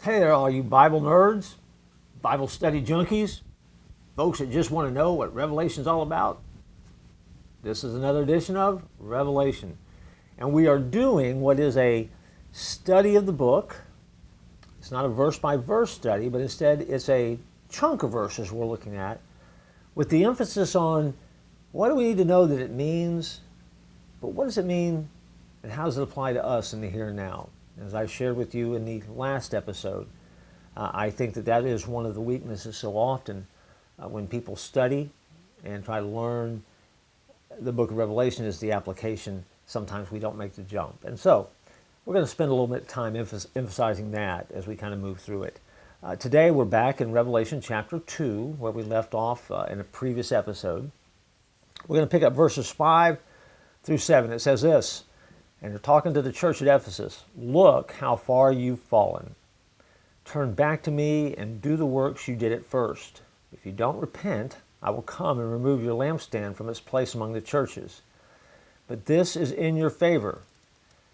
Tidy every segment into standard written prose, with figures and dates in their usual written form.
Hey there, all you Bible nerds, Bible study junkies, folks that just want to know what Revelation's all about. This is another edition of Revelation. And we are doing what is a study of the book. It's not a verse by verse study, but instead it's a chunk of verses we're looking at with the emphasis on what do we need to know that it means, but what does it mean and how does it apply to us in the here and now? As I shared with you in the last episode, I think that is one of the weaknesses so often when people study and try to learn the book of Revelation is the application. Sometimes we don't make the jump. And so we're going to spend a little bit of time emphasizing that as we kind of move through it. Today we're back in Revelation chapter 2 where we left off in a previous episode. We're going to pick up verses 5 through 7. It says this, and they're talking to the church at Ephesus. Look how far you've fallen. Turn back to me and do the works you did at first. If you don't repent, I will come and remove your lampstand from its place among the churches. But this is in your favor.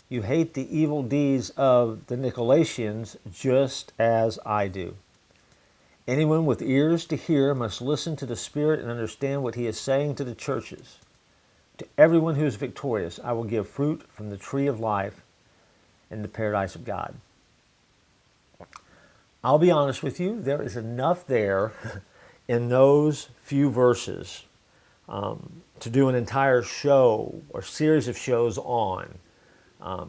You hate the evil deeds of the Nicolaitans just as I do. Anyone with ears to hear must listen to the Spirit and understand what he is saying to the churches. To everyone who is victorious, I will give fruit from the tree of life in the paradise of God. I'll be honest with you, there is enough there in those few verses to do an entire show or series of shows on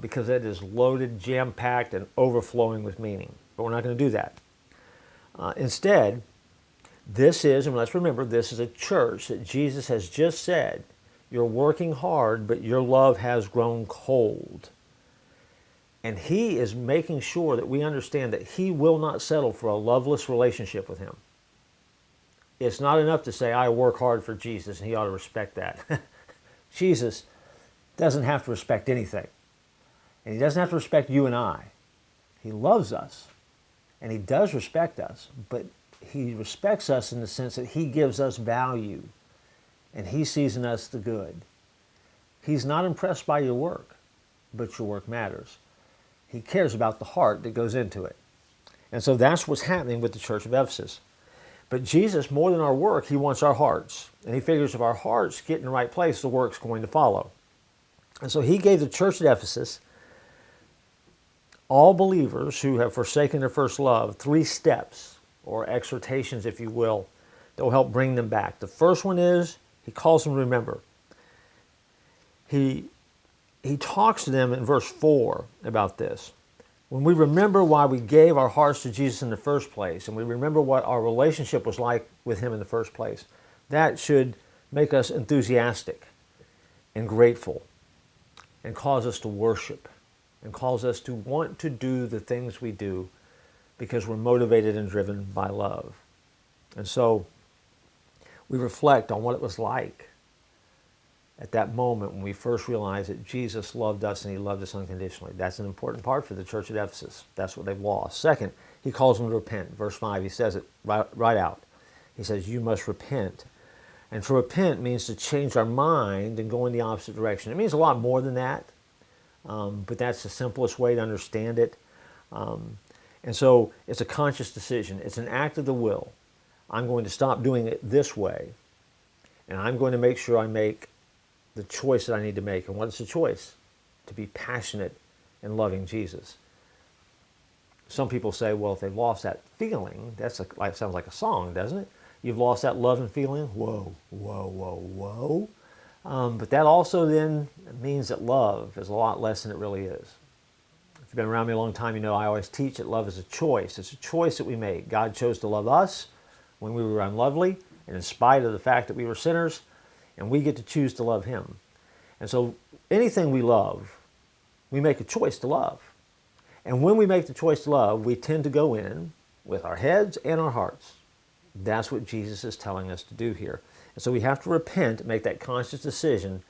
because it is loaded, jam-packed, and overflowing with meaning. But we're not going to do that. Instead, this is, and let's remember, this is a church that Jesus has just said, you're working hard, but your love has grown cold. And he is making sure that we understand that he will not settle for a loveless relationship with him. It's not enough to say, I work hard for Jesus, and he ought to respect that. Jesus doesn't have to respect anything. And he doesn't have to respect you and I. He loves us, and he does respect us, but he respects us in the sense that he gives us value, and he sees in us the good. He's not impressed by your work, but your work matters. He cares about the heart that goes into it. And so that's what's happening with the church of Ephesus. But Jesus, more than our work, he wants our hearts. And he figures if our hearts get in the right place, the work's going to follow. And so he gave the church at Ephesus, all believers who have forsaken their first love, 3 steps, or exhortations, if you will, that will help bring them back. The first one is, he calls them to remember. He talks to them in verse 4 about this. When we remember why we gave our hearts to Jesus in the first place, and we remember what our relationship was like with him in the first place, that should make us enthusiastic and grateful and cause us to worship and cause us to want to do the things we do because we're motivated and driven by love. And so we reflect on what it was like at that moment when we first realized that Jesus loved us and he loved us unconditionally. That's an important part for the church at Ephesus. That's what they've lost. Second, he calls them to repent. Verse 5, he says it right out. He says, you must repent. And to repent means to change our mind and go in the opposite direction. It means a lot more than that, but that's the simplest way to understand it. And so it's a conscious decision. It's an act of the will. I'm going to stop doing it this way, and I'm going to make sure I make the choice that I need to make. And what is the choice? To be passionate in loving Jesus. Some people say, well, if they've lost that feeling, that sounds like a song, doesn't it? You've lost that love and feeling? Whoa, whoa, whoa, whoa. But that also then means that love is a lot less than it really is. If you've been around me a long time, you know I always teach that love is a choice. It's a choice that we make. God chose to love us when we were unlovely, and in spite of the fact that we were sinners, and we get to choose to love him. And so anything we love, we make a choice to love. And when we make the choice to love, we tend to go in with our heads and our hearts. That's what Jesus is telling us to do here. And so we have to repent, make that conscious decision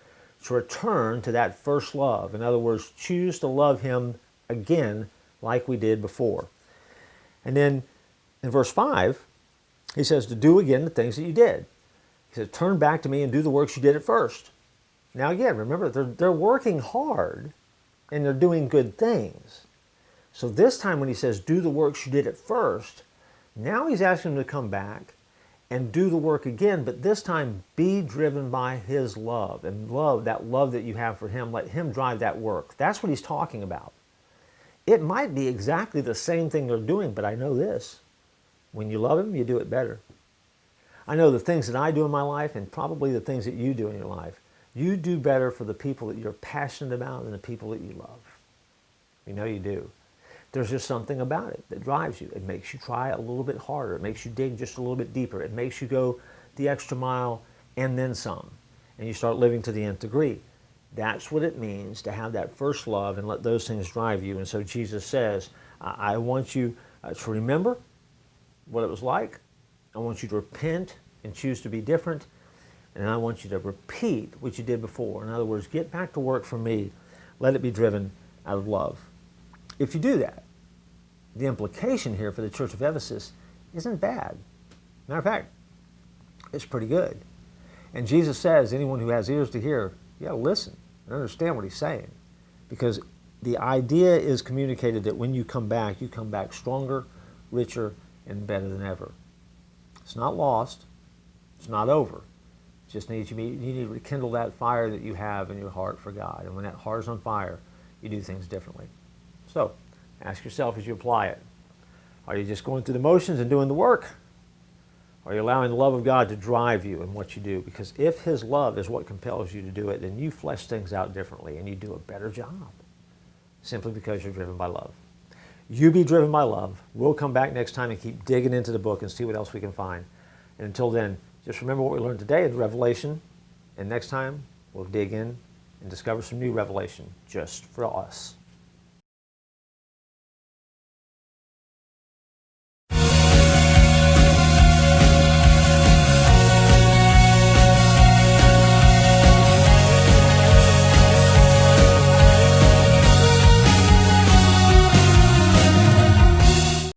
to return to that first love. In other words, choose to love him again like we did before. And then in verse 5, he says to do again the things that you did. He said, turn back to me and do the works you did at first. Now again, remember, they're working hard and they're doing good things. So this time when he says, do the works you did at first, now he's asking them to come back and do the work again, but this time be driven by his love. And love, that love that you have for him, let him drive that work. That's what he's talking about. It might be exactly the same thing they're doing, but I know this. When you love him, you do it better. I know the things that I do in my life and probably the things that you do in your life, you do better for the people that you're passionate about than the people that you love. You know you do. There's just something about it that drives you. It makes you try a little bit harder. It makes you dig just a little bit deeper. It makes you go the extra mile and then some. And you start living to the nth degree. That's what it means to have that first love and let those things drive you. And so Jesus says, I want you to remember what it was like. I want you to repent and choose to be different. And I want you to repeat what you did before. In other words, get back to work for me. Let it be driven out of love. If you do that, the implication here for the church of Ephesus isn't bad. Matter of fact, it's pretty good. And Jesus says, anyone who has ears to hear, you got to listen and understand what he's saying. Because the idea is communicated that when you come back stronger, richer, and better than ever. It's not lost. It's not over. It just needs you need to rekindle that fire that you have in your heart for God. And when that heart is on fire, you do things differently. So, ask yourself as you apply it. Are you just going through the motions and doing the work? Are you allowing the love of God to drive you in what you do? Because if his love is what compels you to do it, then you flesh things out differently and you do a better job. Simply because you're driven by love. You be driven by love. We'll come back next time and keep digging into the book and see what else we can find. And until then, just remember what we learned today in Revelation. And next time, we'll dig in and discover some new revelation just for us.